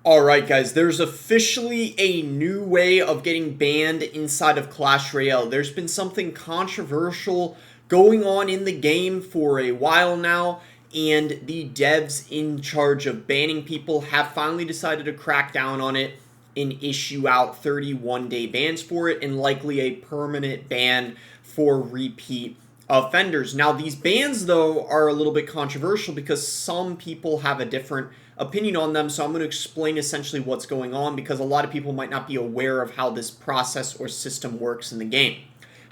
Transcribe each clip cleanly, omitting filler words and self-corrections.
Alright guys, there's officially a new way of getting banned inside of Clash Royale. There's been something controversial going on in the game for a while now, and the devs in charge of banning people have finally decided to crack down on it and issue out 31-day bans for it, and likely a permanent ban for repeat offenders. Now, these bans, though, are a little bit controversial because some people have a different opinion on them, so I'm going to explain essentially what's going on because a lot of people might not be aware of how this process or system works in the game.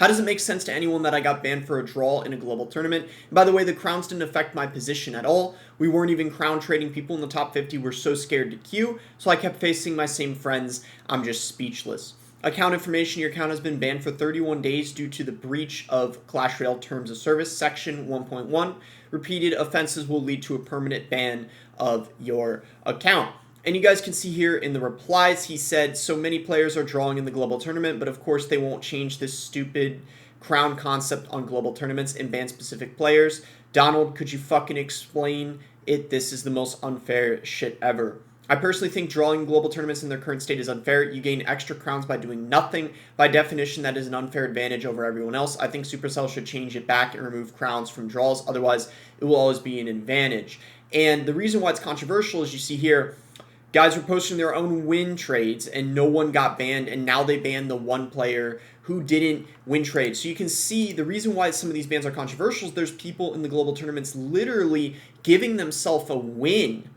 How does it make sense to anyone that I got banned for a draw in a global tournament? And by the way, the crowns didn't affect my position at all. We weren't even crown trading. People in the top 50 were so scared to queue, so I kept facing my same friends. I'm just speechless. Account information: your account has been banned for 31 days due to the breach of Clash Royale Terms of Service, Section 1.1. Repeated offenses will lead to a permanent ban of your account. And you guys can see here in the replies, he said, so many players are drawing in the global tournament, but of course they won't change this stupid crown concept on global tournaments and ban specific players. Donald, could you fucking explain it? This is the most unfair shit ever. I personally think drawing global tournaments in their current state is unfair. You gain extra crowns by doing nothing. By definition, that is an unfair advantage over everyone else. I think Supercell should change it back and remove crowns from draws. Otherwise, it will always be an advantage. And the reason why it's controversial is you see here, guys were posting their own win trades and no one got banned, and now they banned the one player who didn't win trade. So you can see the reason why some of these bans are controversial is there's people in the global tournaments literally giving themselves a win.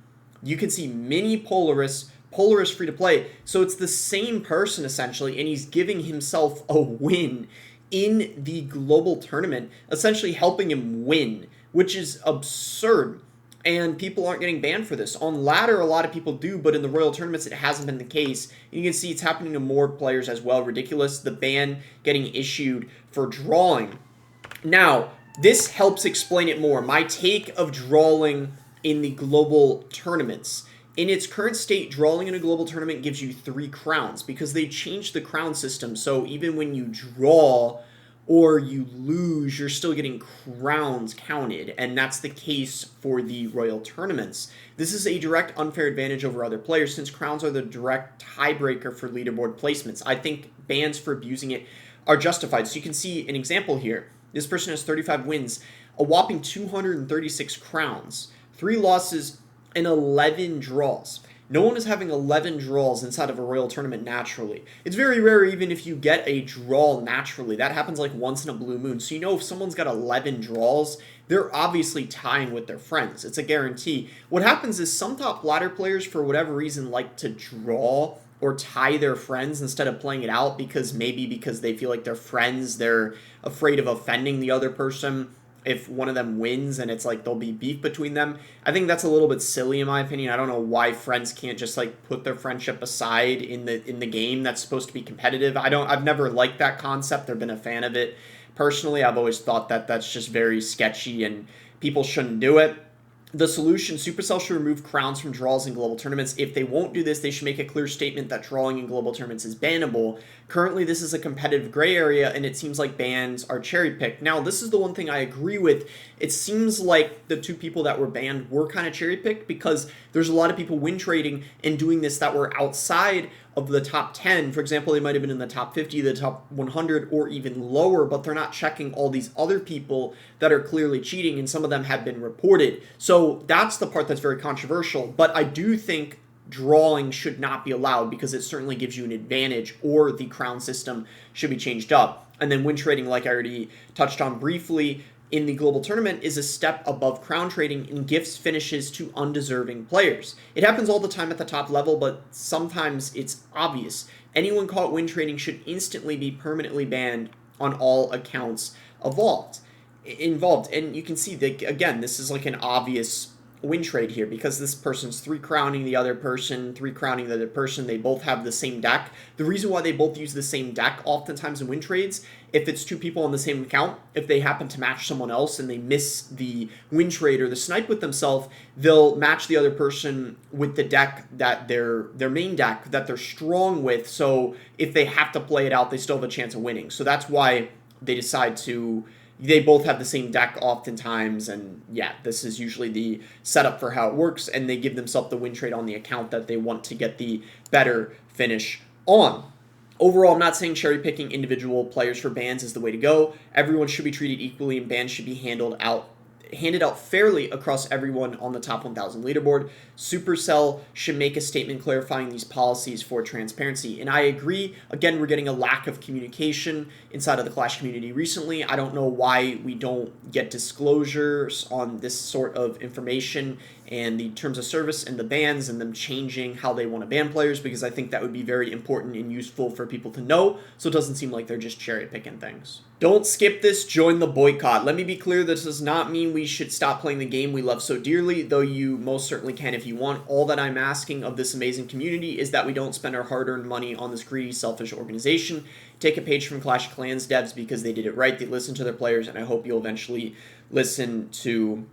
You can see mini Polaris free to play. So it's the same person essentially, and he's giving himself a win in the global tournament, essentially helping him win, which is absurd. And people aren't getting banned for this. On ladder, a lot of people do, but in the Royal tournaments, it hasn't been the case. And you can see it's happening to more players as well. Ridiculous. The ban getting issued for drawing. Now, this helps explain it more. My take of drawing in the global tournaments. In its current state, drawing in a global tournament gives you 3 crowns because they changed the crown system. So even when you draw or you lose, you're still getting crowns counted, and that's the case for the Royal tournaments. This is a direct unfair advantage over other players since crowns are the direct tiebreaker for leaderboard placements. I think bans for abusing it are justified. So you can see an example here. This person has 35 wins, a whopping 236 crowns, 3 losses, and 11 draws. No one is having 11 draws inside of a Royal tournament naturally. It's very rare even if you get a draw naturally. That happens like once in a blue moon. So you know if someone's got 11 draws, they're obviously tying with their friends. It's a guarantee. What happens is some top ladder players, for whatever reason, like to draw or tie their friends instead of playing it out because they feel like they're friends, they're afraid of offending the other person if one of them wins and it's like there'll be beef between them. I think that's a little bit silly in my opinion. I don't know why friends can't just like put their friendship aside in the game that's supposed to be competitive. I've never liked that concept or been a fan of it. Personally, I've always thought that that's just very sketchy and people shouldn't do it. The solution: Supercell should remove crowns from draws in global tournaments. If they won't do this, they should make a clear statement that drawing in global tournaments is bannable. Currently, this is a competitive gray area, and it seems like bans are cherry-picked. Now, this is the one thing I agree with. It seems like the 2 people that were banned were kind of cherry-picked because there's a lot of people win trading and doing this that were outside of the top 10. For example, they might have been in the top 50, the top 100, or even lower, but they're not checking all these other people that are clearly cheating, and some of them have been reported. So that's the part that's very controversial, but I do think drawing should not be allowed because it certainly gives you an advantage, or the crown system should be changed up. And then win trading, like I already touched on briefly, in the global tournament is a step above crown trading and gifts finishes to undeserving players. It happens all the time at the top level, but sometimes it's obvious. Anyone caught win trading should instantly be permanently banned on all accounts involved. And you can see that, again, this is like an obvious win trade here because this person's 3 crowning the other person, 3 crowning the other person. They both have the same deck. The reason why they both use the same deck oftentimes in win trades, if it's 2 people on the same account, if they happen to match someone else and they miss the win trade or the snipe with themselves, they'll match the other person with the deck that their main deck that they're strong with. So if they have to play it out, they still have a chance of winning. So that's why they decide to they both have the same deck oftentimes, and yeah, this is usually the setup for how it works, and they give themselves the win trade on the account that they want to get the better finish on. Overall, I'm not saying cherry picking individual players for bans is the way to go. Everyone should be treated equally, and bans should be handed out fairly across everyone on the top 1,000 leaderboard. Supercell should make a statement clarifying these policies for transparency. And I agree. Again, we're getting a lack of communication inside of the Clash community recently. I don't know why we don't get disclosures on this sort of information and the terms of service and the bans and them changing how they want to ban players, because I think that would be very important and useful for people to know, so it doesn't seem like they're just cherry picking things. Don't skip this, join the boycott. Let me be clear, this does not mean we should stop playing the game we love so dearly, though you most certainly can if you want. All that I'm asking of this amazing community is that we don't spend our hard-earned money on this greedy, selfish organization. Take a page from Clash of Clans devs because they did it right. They listened to their players, and I hope you'll eventually listen to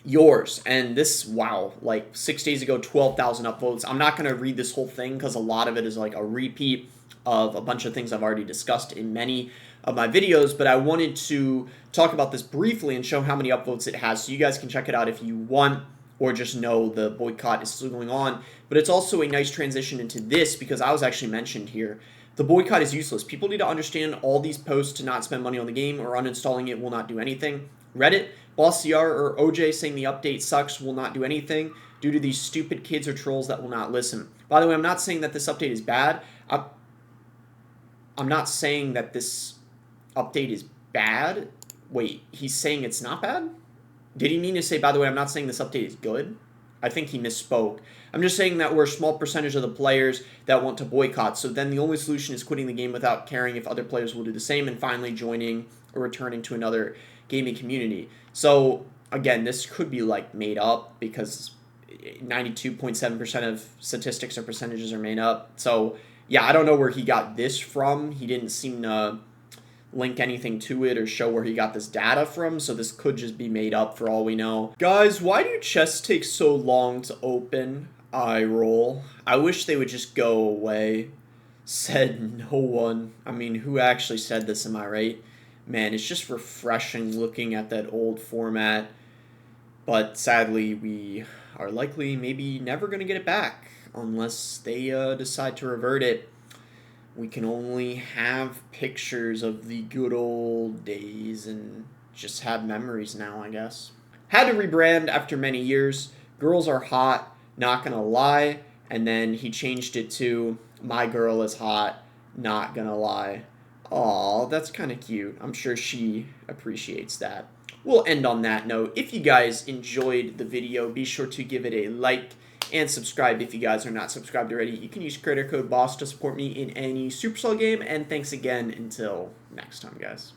yours. And this, wow, like 6 days ago, 12,000 upvotes. I'm not going to read this whole thing because a lot of it is like a repeat of a bunch of things I've already discussed in many of my videos, but I wanted to talk about this briefly and show how many upvotes it has so you guys can check it out if you want, or just know the boycott is still going on. But it's also a nice transition into this because I was actually mentioned here. The boycott is useless. People need to understand all these posts to not spend money on the game, or uninstalling it will not do anything. Reddit, BossCR, or OJ saying the update sucks will not do anything due to these stupid kids or trolls that will not listen. By the way, I'm not saying that this update is bad. I'm not saying that this update is bad. Wait, he's saying it's not bad? Did he mean to say, by the way, I'm not saying this update is good? I think he misspoke. I'm just saying that we're a small percentage of the players that want to boycott, so then the only solution is quitting the game without caring if other players will do the same and finally joining or returning to another gaming community. So, again, this could be, like, made up because 92.7% of statistics or percentages are made up. So, yeah, I don't know where he got this from. He didn't seem to link anything to it or show where he got this data from, so this could just be made up for all we know. Guys, why do chests take so long to open? Eye roll. I wish they would just go away. Said no one. I mean, who actually said this, am I right? Man, it's just refreshing looking at that old format, but sadly we are likely maybe never going to get it back unless they decide to revert it. We can only have pictures of the good old days and just have memories now, I guess. Had to rebrand after many years. Girls are hot, not gonna lie. And then he changed it to my girl is hot, not gonna lie. Aw, that's kind of cute. I'm sure she appreciates that. We'll end on that note. If you guys enjoyed the video, be sure to give it a like and subscribe if you guys are not subscribed already. You can use creator code BOSS to support me in any Supercell game. And thanks again until next time, guys.